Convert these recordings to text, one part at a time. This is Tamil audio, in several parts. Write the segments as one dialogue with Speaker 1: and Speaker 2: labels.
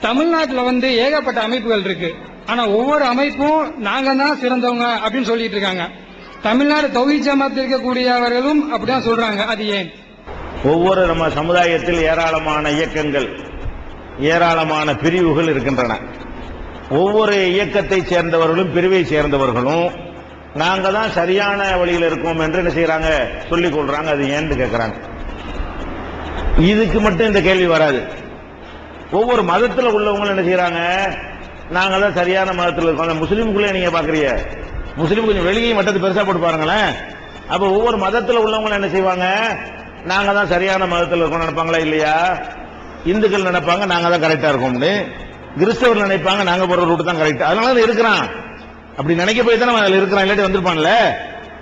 Speaker 1: தமிழ்நாட்டில் ஏகப்பட்ட அமைப்புகள் இருக்கு. ஆனா ஒவ்வொரு அமைப்பும் நாங்க தான் சிறந்தவங்க அப்படின்னு சொல்லிட்டு இருக்காங்க. தமிழ்நாடு தௌஹீத் ஜமாத்தில் இருக்கக்கூடியவர்களும் அப்படிதான் சொல்றாங்க. அது ஏன்?
Speaker 2: ஒவ்வொரு நம்ம சமுதாயத்தில் ஏராளமான இயக்கங்கள், ஏராளமான பிரிவுகள் இருக்கின்றன. ஒவ்வொரு இயக்கத்தை சேர்ந்தவர்களும் பிரிவை சேர்ந்தவர்களும் நாங்க தான் சரியான வழியில் இருக்கோம் என்று என்ன செய்யறாங்க, சொல்லிக் கொள்றாங்க. அது ஏன்னு கேட்கிறாங்க. இதுக்கு மட்டும் இந்த கேள்வி வராது. ஒவ்வொரு மதத்தில் உள்ளவங்களும் என்ன செய்யறாங்க, நாங்க தான் சரியான மதத்தில் இருக்கோம். அந்த முஸ்லீமுக்குள்ளே நீங்க பாக்குறீங்க, முஸ்லீம் கொஞ்சம் வெளியே மட்டத்தை பெருசா போட்டு பாருங்களேன். அப்ப ஒவ்வொரு மதத்தில் உள்ளவங்களும் என்ன செய்வாங்க, நாங்க தான் சரியான மதத்தில் இருக்கோம் நினைப்பாங்களா இல்லையா? இந்துக்கள் நினைப்பாங்க நாங்க தான் கரெக்டா இருக்கோம்னு, கிறிஸ்தவர் நினைப்பாங்க நாங்க போற ரூட் தான் கரெக்ட். அதனால இருக்கிறான். அப்படி நினைக்க போய் தானே அவன் இருக்கிறான், இல்லாட்டி வந்திருப்பான்ல.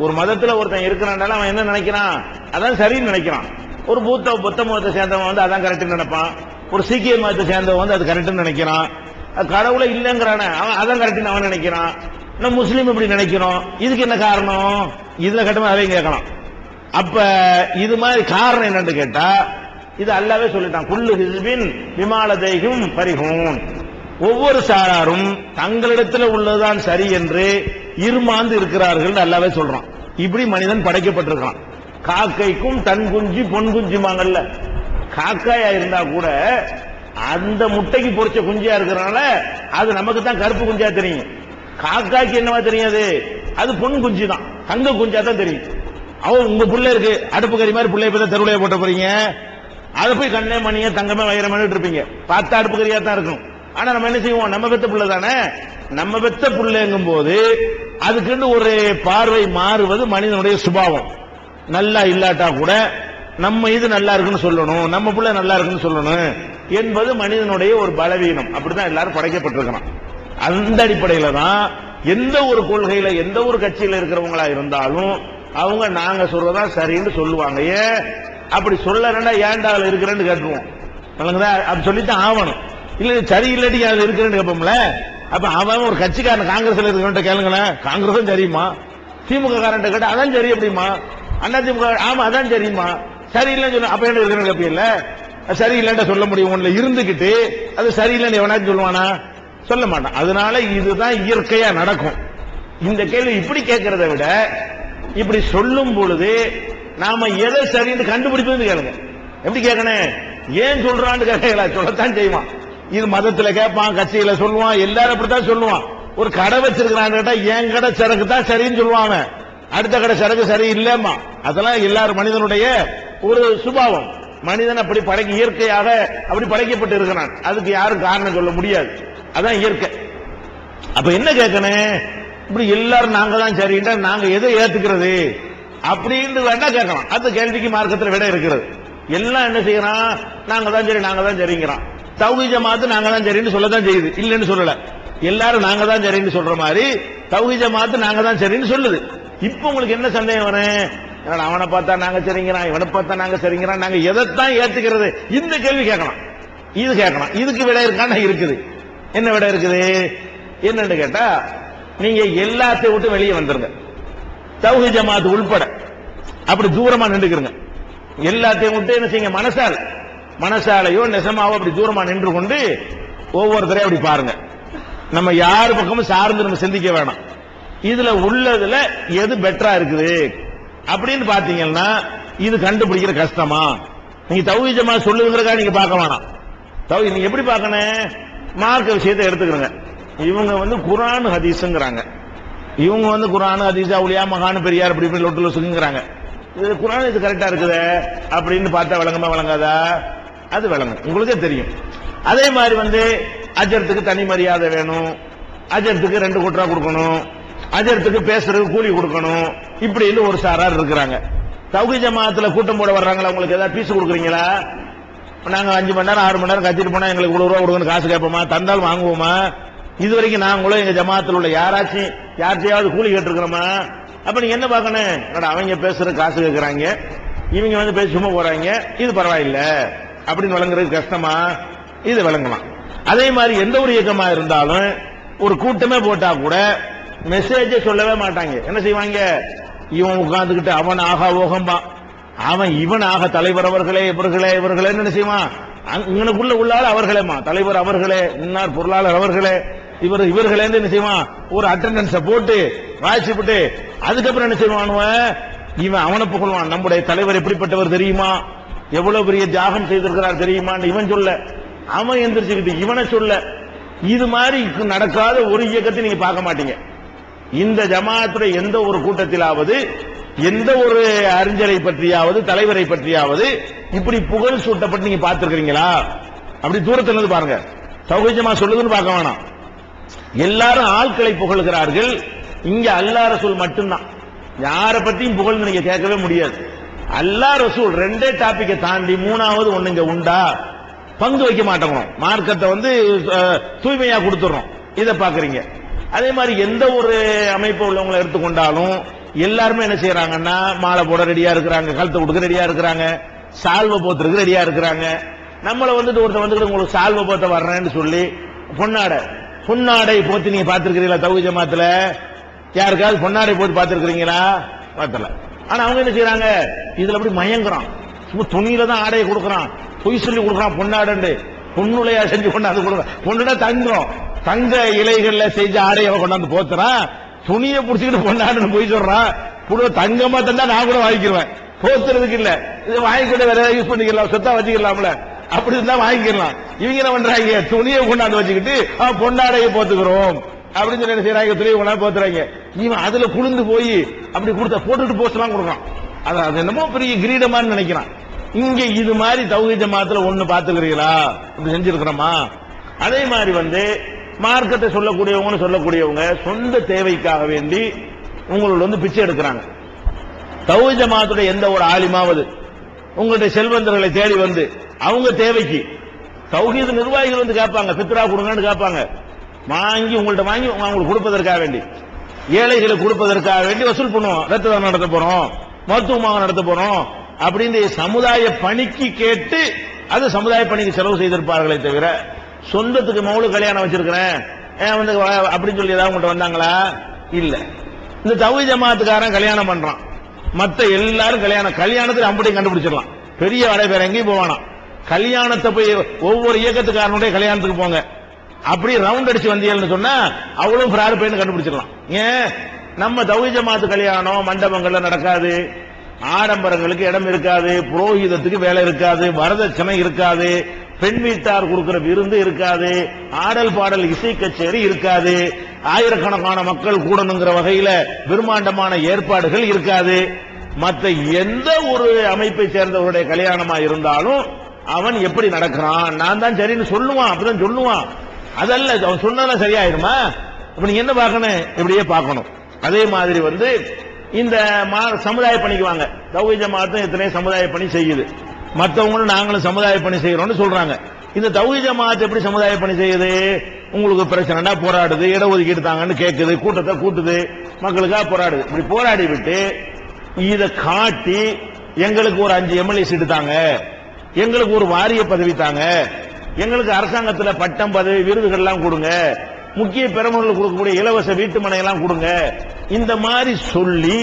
Speaker 2: ஒரு மதத்துல ஒருத்தன் இருக்கிறான், அவன் என்ன நினைக்கிறான், அதான் சரின்னு நினைக்கிறான். ஒரு புத்த மதத்தை சேர்ந்தவன் அதான் கரெக்ட் நினைப்பான். ஒரு சீக்கிய மதத்தை சேர்ந்தவன் அது கரெக்ட் நினைக்கிறான். கடவுளை இல்லைங்கிறான அவன் அதான் கரெக்ட் அவன் நினைக்கிறான். நம்ம முஸ்லீம் இப்படி நினைக்கிறோம். இதுக்கு என்ன காரணம்? இதுல கட்டமா அதையும் கேட்கலாம். அப்ப இது மாதிரி காரணம் என்னன்னு கேட்டா, இது அல்லாவே சொல்லிட்டான், குல்லு ஹிஸ்பின் பிமா லதைஹிம் ஃபரிஹூன். ஒவ்வொரு சாராரும் தங்களிடத்தில் உள்ளதுதான் சரி என்று இருமாந்து இருக்கிறார்கள் அல்லாவே சொல்றான். இப்படி மனிதன் படைக்கப்பட்டிருக்கான். காக்கைக்கும் தன் குஞ்சு பொன் குஞ்சுமாங்கல்ல. காக்காயா இருந்தா கூட அந்த முட்டைக்கு பொறிச்ச குஞ்சியா இருக்கிறனால அது நமக்கு தான் கருப்பு குஞ்சா தெரியும். காக்காய்க்கு என்னவா தெரியாது, அது பொன் குஞ்சு தான், தங்க குஞ்சா தான் தெரியும். அவன் உங்க புள்ள இருக்கு, அடுப்பு கறி மாதிரி பிள்ளைய போய் தெருவுலைய போட்ட போறீங்க, அதை போய் கண்ணே மணிய தங்கமே வைரமே இருப்பீங்க, பார்த்தா அடுப்பு கறியா தான் இருக்கும். ஆனா நம்ம என்ன செய்வோம், நம்ம பெத்த புள்ள தானே, நம்ம பெத்த புள்ளைங்கும் போது அதுக்குன்னு ஒரு பார்வை மாறுவது மனிதனுடைய சுபாவம். நல்லா இல்லாட்டா கூட நம்ம இது நல்லா இருக்குன்னு சொல்லணும், நம்ம புள்ள நல்லா இருக்குன்னு சொல்லணும் என்பது மனிதனுடைய ஒரு பலவீனம். அப்படிதான் எல்லாரும் படைக்கப்பட்டிருக்கிறான். அந்த அடிப்படையில தான் எந்த ஒரு கொள்கையில எந்த ஒரு கட்சியில இருக்கிறவங்களா இருந்தாலும் அவங்க நாங்க சொல்றதா சரின்னு சொல்லுவாங்க. ஏன் அப்படி சொல்லறா, ஏன்டா இருக்கிறேன்னு கேட்டுருவோம். அப்படி சொல்லித்தான் ஆகணும். இல்ல சரி இல்லாட்டி அது இருக்கிறேன்னு கேட்போம்ல. அப்ப அவன் ஒரு கட்சிக்காரன் காங்கிரஸ்ல இருக்கிற கேளுங்களேன், காங்கிரஸும் சரியுமா, திமுக காரன் கேட்டா அதான் சரி அப்படிமா, அண்ணா திமுக ஆமா அதான் சரியுமா, சரியில்லைன்னு சொல்ல அப்ப என்ன இருக்கிறேன்னு கேட்பீங்கல்ல. சரியில்லைன்னு சொல்ல முடியும். ஒண்ணுல இருந்துகிட்டு அது சரியில்லைன்னு எவனாச்சும் சொல்லுவானா? சொல்ல மாட்டான். அதனால இதுதான் இயற்கையா நடக்கும். இந்த கேள்வி இப்படி கேட்கறத விட இப்படி சொல்லும் பொழுது நாம எதை சரின்னு கண்டுபிடிப்பது கேளுங்க. எப்படி கேட்கணும், ஏன் சொல்றான்னு கேட்கல, சொல்லத்தான் செய்வான். இது மதத்துல கேட்பான், கட்சியில சொல்லுவான், எல்லாரும் அப்படித்தான் சொல்லுவான். ஒரு கடை வச்சிருக்கிறான்னு கேட்டா என் கடை சரக்கு தான் சரின்னு சொல்லுவாங்க, அடுத்த கடை சரக்கு சரி இல்லம்மா. அதெல்லாம் எல்லாரும் மனிதனுடைய ஒரு சுபாவம். மனிதன் அப்படி இயற்கையாக அப்படி படைக்கப்பட்டு இருக்கிறான். அதுக்கு யாரும் காரணம் சொல்ல முடியாது. அதான் இயற்கை. அப்ப என்ன கேட்கணும், இப்படி எல்லாரும் நாங்க தான் சரின்னா நாங்க எதை ஏத்துக்கிறது அப்படின்னு வேண்டாம் கேட்கலாம். அந்த கேள்விக்கு மார்க்கத்தில் விட இருக்கிறது. எல்லாம் என்ன செய்யறான், நாங்க தான் சரி நாங்க தான் சரிங்கிறான். தௌஹீத் ஜமாத் நாங்க தான் சரின்னு சொல்லதான் செய்யுது, இல்லன்னு சொல்லல. எல்லாரும் நாங்க தான் சரின்னு சொல்ற மாதிரி தௌஹீத் ஜமாத் நாங்க தான் சரின்னு சொல்லுது. இப்ப உங்களுக்கு என்ன சந்தேகம் வரும், அவனை பார்த்தா நாங்க சரிங்கிறான், இவனை பார்த்தா நாங்க சரிங்கிறான், நாங்க எதைத்தான் ஏத்துக்கிறது, இந்த கேள்வி கேட்கலாம். இது கேட்கலாம். இதுக்கு விட இருக்கான்னு இருக்குது. என்ன விட இருக்குது என்னன்னு கேட்டா, நீங்க எல்லாத்தையும் விட்டு வெளியே வந்துருங்க, தௌஹீத் ஜமாத் உள்பட அப்படி தூரமா நின்றுக்கிறங்க. எல்லாத்தையும் விட்டு என்ன செய்யுங்க, மனசாலையோ நெசமாவோ அப்படி தூரமா நின்று கொண்டு ஒவ்வொருத்தரையும் அப்படி பாருங்க. நம்ம யாரு பக்கமும் சார்ந்து நம்ம சிந்திக்க வேணாம். இதுல உள்ளதுல எது பெட்டரா இருக்குது அப்படின்னு பாத்தீங்கன்னா இது கண்டுபிடிக்கிற கஷ்டமா? நீங்க தௌஹீத் ஜமாத் சொல்லுங்கிறக்கா நீங்க பார்க்க வேணாம். நீங்க எப்படி பார்க்கணும், மார்க்க விஷயத்தை எடுத்துக்கிறங்க. இவங்க குர்ஆன் ஹதீஸ்ங்கறாங்க, இவங்க குர்ஆன் ஹதீஸ் அவுலியா மகான் பெரியார் அப்படி இப்படி லொட்டுல சொல்லுங்கிறாங்க. இது குர்ஆன் இது கரெக்டா இருக்குது அப்படின்னு பார்த்தா விளங்குமா விளங்காதா? அது விளங்கும், உங்களுக்கே தெரியும். அதே மாதிரி அஜர்த்துக்கு தனி மரியாதை வேணும், அஜர்த்துக்கு 2 கோடி ரூபாய் கொடுக்கணும், அஜர்த்துக்கு பேசுறதுக்கு கூலி கொடுக்கணும், இப்படின்னு ஒரு சாரார் இருக்கிறாங்க. தௌஹீத் ஜமாத்துல கூட்டம் போட வர்றாங்களா, உங்களுக்கு ஏதாவது பீஸ் கொடுக்குறீங்களா? நாங்க 5 மணி நேரம் 6 மணி நேரம் கத்திட்டு போனா எங்களுக்கு 1 ரூபா கொடுக்கணும் காசு கேட்போமா? தந்தால் வாங்குவோமா? இது வரைக்கும் நாங்களும் எங்க ஜமாத்தில் உள்ள யாராச்சும் கூலி கேட்டிருக்கிறோமா? அப்ப நீங்க என்ன பார்க்கணும், அவங்க பேசுற காசு கேட்கறாங்க, இவங்க பேசி சும்மா போறாங்க, இது பரவாயில்ல அப்படின்னு விளங்குறது கஷ்டமா? இது விளங்கலாம். அதே மாதிரி எந்த ஒரு இயக்கமா இருந்தாலும் ஒரு கூட்டமே போட்டா கூட மெசேஜ் சொல்லவே மாட்டாங்க. என்ன செய்வாங்க, இவன் உட்கார்ந்துகிட்டு அவன் ஆகா ஓகம்பா, அவன் இவன் ஆக தலைவர் அவர்களே இவர்களே என்ன செய்வான், இங்கனுக்குள்ள உள்ளால் அவர்களேமா, தலைவர் அவர்களே, இன்னார் பொருளாளர் அவர்களே, இவர்களே என்ன செய்வான், ஒரு அட்டெண்டன்ஸ போட்டு வாய்ச்சிட்டு அதுக்கப்புறம் என்ன செய்வான், இவன் அவனை புகழ்வான். நம்முடைய தலைவர் எப்படிப்பட்டவர் தெரியுமா, எவ்வளவு பெரிய தியாகம் செய்திருக்கிறார் தெரியுமா, இவன் சொல்ல, அவன் எந்திரிச்சுக்கிட்டு இவனை சொல்ல. இது மாதிரி நடக்காத ஒரு இயக்கத்தை நீங்க பார்க்க மாட்டீங்க. இந்த ஜமாத்துடைய எந்த ஒரு கூட்டத்திலாவது, எந்த ஒரு அறிஞரை பற்றியாவது, தலைவரை பற்றியாவது இப்படி புகழ் சூட்டப்பட்டு நீங்க பார்த்திருக்கிறீங்களா? அப்படி தூரத்துல இருந்து பாருங்க. தௌஹீத் ஜமாத் சொல்லுதுன்னு பார்க்க வேணாம். எல்லாரும் ஆட்களை புகழ்கிறார்கள். இங்க அல்லாஹ் ரசூல் மட்டும்தான். யாரை பத்தியும் புகழ்ந்து நீங்க கேட்கவே முடியாது. அல்லாஹ் ரசூல் ரெண்டே டாபிக்கை தாண்டி மூணாவது ஒண்ணு இங்க உண்டா? பங்கு வைக்க மாட்டோம். மார்க்கத்தை தூய்மையா கொடுத்துறோம். இதை பாக்குறீங்க. அதே மாதிரி எந்த ஒரு அமைப்பு உள்ளவங்களை எடுத்துக்கொண்டாலும் எல்லாருமே என்ன செய்யறாங்கன்னா, மாலை போட ரெடியா இருக்கிறாங்க, கழுத்தை கொடுக்க ரெடியா இருக்கிறாங்க, சால்வை போத்துறதுக்கு ரெடியா இருக்கிறாங்க. நம்மள ஒருத்தர் உங்களுக்கு சால்வை போத்த வர்றேன்னு சொல்லி பொன்னாடை போத்தி நீங்க பாத்துருக்கீங்களா? தௌஹீத் ஜமாத்துல யாருக்காவது பொன்னாடை போட்டு பாத்துருக்கீங்களா? பார்த்தல. ஆனா அவங்க என்ன செய்யறாங்க, இதுல அப்படி மயங்குறான். சும்மா துணியில தான் ஆடையை கொடுக்கறான், பொய் சொல்லி கொடுக்கறான். பொன்னாடு பொண்ணுலையா செஞ்சு கொண்டாந்து கொடுக்குறான். பொண்ணுனா தங்க இலைகள்ல செஞ்ச ஆடையை கொண்டாந்து போத்துறான். துணியை புடிச்சுக்கிட்டு பொன்னாடுன்னு போய் சொல்றான். தங்கமா தந்தா நான் கூட வாங்கிக்கிறேன், போத்துறதுக்கு இல்ல. இது வாங்கிக்கிட்ட வேற யூஸ் பண்ணிக்கலாம், சொத்தா வச்சுக்கலாம்ல. அப்படி இருந்தா வாங்கிக்கலாம். இவங்க என்ன பண்றாங்க, துணியை கொண்டாந்து வச்சுக்கிட்டு பொன்னாடையை போத்துக்கிறோம் அப்படின்னு சொல்லி என்ன செய்யறாங்க, துணியை கொண்டாந்து போத்துறாங்க. இவன் அதுல குளிர்ந்து போய் அப்படி கொடுத்த போட்டுட்டு போஸ்ட் எல்லாம் கொடுக்குறான். அது என்னமோ பெரிய கிரீடமான்னு நினைக்கிறான். இங்க இது மாதிரி தௌஹீத் ஜமாத்துல ஒண்ணு பாத்துக்கிறீங்களா? இப்படி செஞ்சிருக்கிறோமா? அதே மாதிரி மார்க்கத்தை சொல்லக்கூடியவங்க சொந்த தேவைக்காக வேண்டி உங்களோட பிச்சை எடுக்கிறாங்க. தௌஹீத் ஜமாத்துடைய எந்த ஒரு ஆலிமாவது உங்களுடைய செல்வந்தர்களை தேடி அவங்க தேவைக்கு தௌஹீத் நிர்வாகிகள் கேட்பாங்க, பித்ரா கொடுங்கன்னு கேட்பாங்க. உங்கள்ட்ட வாங்கி அவங்களுக்கு கொடுப்பதற்காக வேண்டி, ஏழைகளுக்கு கொடுப்பதற்காக வேண்டி வசூல் பண்ணுவோம். ரத்த தானம் நடத்த போறோம், மருத்துவமாக நடத்த போறோம் அப்படின்னு சமுதாய பணிக்கு கேட்டு அது சமுதாய பணிக்கு செலவு செய்திருப்பார்களே தவிர, சொந்தத்துக்கு மௌலு கல்யாணம் வச்சிருக்கிறேன் அப்படின்னு சொல்லி ஏதாவது உங்கள்கிட்ட வந்தாங்களா? இல்ல. இந்த தௌஹீத் ஜமாத்துக்காரன் கல்யாணம் பண்றான், மத்த எல்லாரும் கல்யாணத்தில் அம்படி கண்டுபிடிச்சிடலாம். பெரிய வடை பேர் எங்கேயும் போவானா, கல்யாணத்தை போய் ஒவ்வொரு இயக்கத்துக்காரனுடைய கல்யாணத்துக்கு போங்க, அப்படி ரவுண்ட் அடிச்சு வந்தீங்கன்னு சொன்னா அவ்வளவு பிராடு பையன் கண்டுபிடிச்சிடலாம். ஏன் நம்ம தௌஹீத் ஜமாத்து கல்யாணம் மண்டபங்கள்ல நடக்காது, ஆடம்பரங்களுக்கு இடம் இருக்காது, புரோகிதத்துக்கு வேலை இருக்காது, வரதட்சணை இருக்காது, பெண் வீட்டார் கொடுக்கிற விருந்து இருக்காது, ஆடல் பாடல் இசை கச்சேரி இருக்காது, ஆயிரக்கணக்கான மக்கள் கூடணுங்கிற வகையில பிரம்மாண்டமான ஏற்பாடுகள் இருக்காது. மற்ற எந்த ஒரு அமைப்பை சேர்ந்தவருடைய கல்யாணமா இருந்தாலும் அவன் எப்படி நடக்கிறான், நான் தான் சரின்னு சொல்லுவான், அப்படிதான் சொல்லுவான். அதல்ல அவன் சொன்னாலும் சரியாயிருமா? இப்ப நீங்க என்ன பார்க்கணும், இப்படியே பார்க்கணும். அதே மாதிரி இந்த சமுதாய பணிக்கு வாங்க. தௌஹீத் ஜமாத்தும் எத்தனை சமுதாய பணி செய்யுது, மற்றவங்களும் நாங்களும் சமுதாய பணி செய்யறோம்னு சொல்றாங்க. இந்த தௌஹீத் ஜமாத் எப்படி சமுதாய பணி செய்யுது? உங்களுக்கு பிரச்சனைனா போராடுது, இடஒதுக்கீடு தாங்கன்னு கேட்குது, கூட்டத்தை கூட்டுது, மக்களுக்காக போராடுது. இப்படி போராடி விட்டு இதை காட்டி எங்களுக்கு ஒரு 5 எம்எல்ஏ சீட்டு தாங்க, எங்களுக்கு ஒரு வாரிய பதவி தாங்க, எங்களுக்கு அரசாங்கத்தில் பட்டம் பதவி விருதுகள் எல்லாம் கொடுங்க, முக்கிய பிரமுகர்களுக்கு கொடுக்கக்கூடிய இலவச வீட்டு மனை எல்லாம் கொடுங்க, இந்த மாதிரி சொல்லி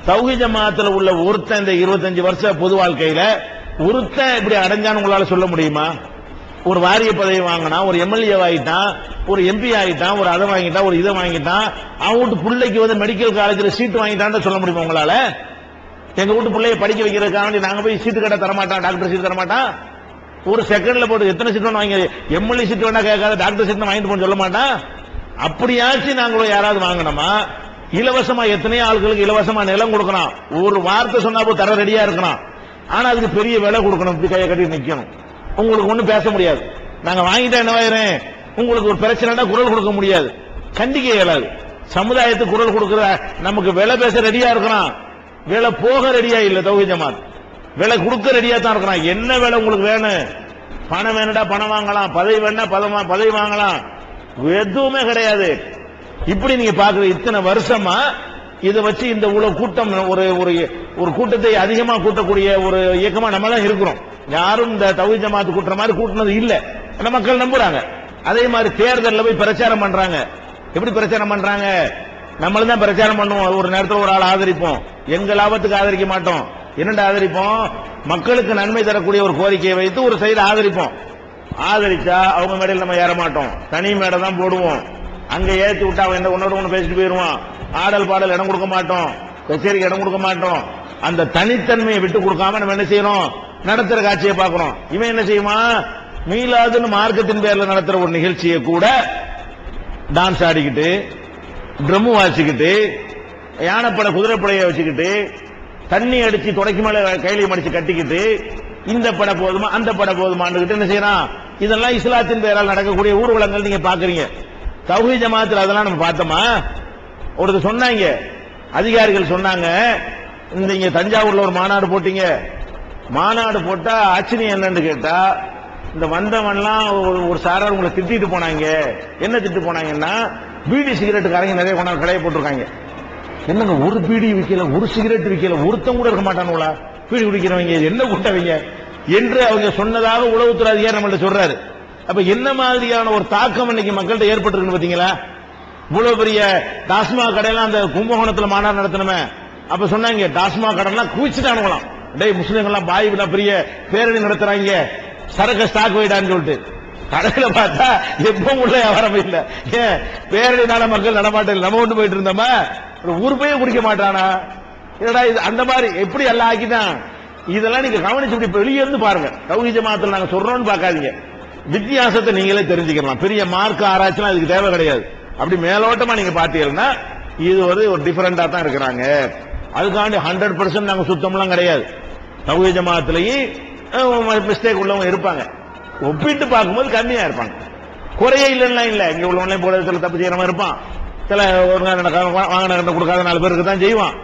Speaker 2: தௌஹீத் ஜமாத்துல உள்ள ஒருத்தன் இந்த 25 வருஷ பொது வாழ்க்கையில ஒருத்தன் இப்படி அடைஞ்சான்னு உங்களால சொல்ல முடியுமா? ஒரு வாரிய பதவி வாங்கினா, ஒரு எம்எல்ஏ ஆகிட்டான், ஒரு எம்பி ஆகிட்டான், ஒரு அதை வாங்கிட்டான், ஒரு இதை வாங்கிட்டான், அவன் வீட்டு பிள்ளைக்கு மெடிக்கல் காலேஜில் சீட்டு வாங்கிட்டான்னு சொல்ல முடியுமா உங்களால? எங்க வீட்டு பிள்ளைய படிக்க வைக்கிறதுக்காக நாங்க போய் சீட்டு கடை தரமாட்டான், டாக்டர் சீட்டு தரமாட்டான். ஒரு செகண்ட்ல போட்டு எத்தனை சீட்டு வாங்கி எம்எல்ஏ சீட்டு வேணா கேட்காத, டாக்டர் சீட்டு வாங்கிட்டு போன்னு சொல்ல மாட்டான். அப்படியாச்சும் நாங்களும் யாராவது வாங்கினோமா? இலவசமா எத்தனையோ ஆட்களுக்கு இலவசமா நிலம் கொடுக்கணும், ஒரு வார்த்தை சொன்னா போய் தர ரெடியா இருக்கணும். ஆனா அதுக்கு பெரிய விலை கொடுக்கணும், இப்படி கையை கட்டி நிக்கணும். உங்களுக்கு ஒண்ணும் பேச முடியாது. நாங்க வாங்கிட்டா என்னவாயிரும், உங்களுக்கு ஒரு பிரச்சனைனா குரல் கொடுக்க முடியாது, கண்டிக்க இயலாது. சமுதாயத்துக்கு குரல் கொடுக்கிற நமக்கு விலை பேச ரெடியா இருக்கணும், விலை போக ரெடியா இல்ல. தௌஹீத் ஜமாத் விலை கொடுக்க ரெடியா தான் இருக்கணும். என்ன விலை உங்களுக்கு வேணும்? பணம் வேணுடா பணம் வாங்கலாம், பதவி வேணா பதவி வாங்கலாம், எதுவுமே கிடையாது. இப்படி நீங்க பாக்குற இத்தனை வருஷமா இதை வச்சு இந்த உலக கூட்டம் ஒரு கூட்டத்தை அதிகமா கூட்டக்கூடிய ஒரு இயக்கமா நம்ம தான் இருக்கிறோம். யாரும் இந்த தௌஹீத் ஜமாத் கூட்டுற மாதிரி கூட்டினது இல்ல, மக்கள் நம்புறாங்க. அதே மாதிரி தேர்தலில் போய் பிரச்சாரம் பண்றாங்க. எப்படி பிரச்சாரம் பண்றாங்க? நம்மளும் தான் பிரச்சாரம் பண்ணுவோம், ஒரு நேரத்தில் ஒரு ஆள் ஆதரிப்போம், எங்க லாபத்துக்கு ஆதரிக்க மாட்டோம். என்னென்ன ஆதரிப்போம்? மக்களுக்கு நன்மை தரக்கூடிய ஒரு கோரிக்கையை வைத்து ஒரு சைடு ஆதரிப்போம். ஆதரிச்சா அவங்க மேடையில் நம்ம ஏற மாட்டோம், தனி மேடை தான் போடுவோம். அங்க ஏற்றி விட்டா அவன் உன்னோட ஒண்ணு பேசிட்டு போயிருவான். ஆடல் பாடல் இடம் கொடுக்க மாட்டோம், கச்சேரிக்கு இடம் கொடுக்க மாட்டோம். அந்த தனித்தன்மையை விட்டு கொடுக்காம நம்ம என்ன செய்யறோம்? நடத்துற காட்சியை பார்க்கிறோம். இவன் என்ன செய்யுமா? மீலாதுன்னு மார்க்கத்தின் பேர்ல நடத்துற ஒரு நிகழ்ச்சியை கூட டான்ஸ் ஆடிக்கிட்டு, ட்ரம் வாசிக்கிட்டு, யானைப்பட குதிரைப்படையை வச்சுக்கிட்டு, தண்ணி அடிச்சு தொடக்கி மேல கையில மடிச்சு கட்டிக்கிட்டு, இந்த பட போதுமா அந்த பட போதுமான்னு என்ன செய்யறான்? இதெல்லாம் இஸ்லாத்தின் பெயரால் நடக்கக்கூடிய ஊர்வலங்கள் நீங்க பாக்குறீங்க. தௌஹீத் ஜமாத்தில் அதெல்லாம் நம்ம பார்த்தோமா? ஒருத்தர் சொன்னாங்க, அதிகாரிகள் சொன்னாங்க, இங்க தஞ்சாவூர்ல ஒரு மாநாடு போட்டீங்க, மாநாடு போட்டா ஆச்சரியம் என்னன்னு கேட்டா, இந்த வந்தவன்லாம் ஒரு சாரார் உங்களை திட்டிட்டு போனாங்க. என்ன திட்டு போனாங்கன்னா, பீடி சிகரெட்டுக்காரங்க நிறைய கொண்டாந்து கடையை போட்டிருக்காங்க. என்னங்க ஒரு பீடி விற்கல, ஒரு சிகரெட் விற்கல, ஒருத்தம் கூட இருக்க மாட்டானுங்களா பீடி குடிக்கிறவங்க, என்ன கூட்டவங்க என்று அவங்க சொன்னதாக உளவுத்துறை அதிகாரி நம்மள்ட்ட சொல்றாரு. அப்ப என்ன மாதிரியான ஒரு தாக்கம் இன்னைக்கு மக்கள்கிட்ட ஏற்பட்டிருக்கு பாத்தீங்களா? இவ்வளவு பெரிய டாஸ்மாக் கடையெல்லாம் அந்த கும்பகோணத்துல மாநாடு நடத்தணுமே, அப்ப சொன்னாங்க டாஸ்மாக் கடைலாம் குவிச்சுட்டானுங்களாம். டேய் முஸ்லீம்கள்லாம் பாய்விடா பெரிய பேரணி நடத்துறாங்க, சரக்கு ஸ்டாக் வைடான்னு சொல்லிட்டு. கடையில பார்த்தா எப்பவும் உள்ள வியாபாரம் இல்ல. ஏன்? பேரணினால மக்கள் நடமாட்டம். நம்ம ஒன்று போயிட்டு இருந்தோமா, ஒரு உருப்பையே குடிக்க மாட்டானா? என்னடா இது? அந்த மாதிரி எப்படி எல்லாம் ஆக்கிட்டான். இதெல்லாம் நீங்க கவனிச்சு இப்படி வெளியே இருந்து பாருங்க. தௌஹீத் ஜமாத்தில் நாங்க சொல்றோம்னு பார்க்காதீங்க, வித்தியாசத்தை நீங்களே தெரிஞ்சுக்கலாம். பெரிய மார்க் ஆராய்ச்சிலாம் இதுக்கு தேவை கிடையாது. அப்படி மேலோட்டமா நீங்க பாத்தீங்கன்னா இது ஒரு டிஃபரெண்டா தான் இருக்கிறாங்க. அதுக்காண்டி 100% நாங்க சுத்தம்லாம் கிடையாது. தௌஹீத் ஜமாத்திலேயே மிஸ்டேக் உள்ளவங்க இருப்பாங்க, ஒப்பிட்டு பார்க்கும்போது கம்மியா இருப்பாங்க. குறையே இல்லைன்னா இல்ல, இங்க உள்ளவங்களே போல சில தப்பு செய்யறவன் இருப்பான், சில வாங்கின கொடுக்காத 4 பேருக்கு தான் செய்வான்.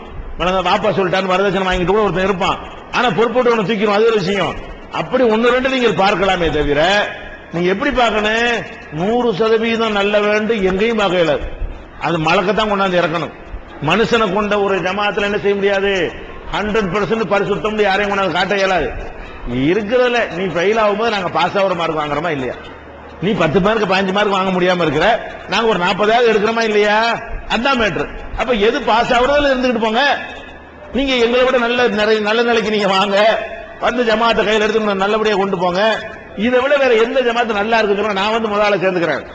Speaker 2: வாப்பா சொல்லிட்டான்னு வரதட்சணை வாங்கிட்டு கூட ஒருத்தன் இருப்பான். ஆனா பொறுப்போட்டு ஒன்று தூக்கிடும், அது ஒரு விஷயம். அப்படி 1-2 நீங்கள் பார்க்கலாமே தவிர, நீங்க எப்படி பார்க்கணும்? 100% நல்ல வேண்டும் எங்கேயும் பார்க்க இயலாது. அது மலக்கத்தான் கொண்டாந்து இறக்கணும். மனுஷனை கொண்ட ஒரு ஜமாத்துல என்ன செய்ய முடியாது? 100% பரிசுத்தம் யாரையும் கொண்டாந்து காட்ட இயலாது. இருக்கிறதுல நீ ஃபெயில் ஆகும்போது நாங்க பாஸ் ஆகிற மார்க் வாங்குறோமா இல்லையா? நீ 10 மார்க் 15 மார்க் வாங்க முடியாம இருக்கிற, நாங்க ஒரு 40 எடுக்கிறோமா இல்லையா? அதான் மேட்ரு. அப்ப எது பாஸ் ஆகுறதுல இருந்துகிட்டு போங்க. நீங்க எங்களை விட நல்ல நிலைக்கு நீங்க வாங்க, வந்து ஜமாத்தை கையில் எடுத்து நல்லபடியா கொண்டு போங்க. இதை விட வேற எந்த ஜமாத்து நல்லா இருக்குன்னு நான் முதல்ல சேர்ந்துக்கிறேன்.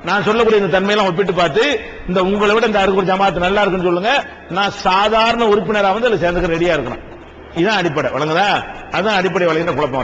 Speaker 2: நான் சொல்லக்கூடிய இந்த தன்மையெல்லாம் ஒப்பிட்டு பார்த்து, இந்த உங்களை விட இந்த அறுக்குற ஜமாத்து நல்லா இருக்குன்னு சொல்லுங்க, நான் சாதாரண உறுப்பினரா வந்து அதுல சேர்ந்துக்க ரெடியா இருக்கணும். இதுதான் அடிப்படை. வழங்குதா? அதான் அடிப்படை வழங்கின குழப்பம்.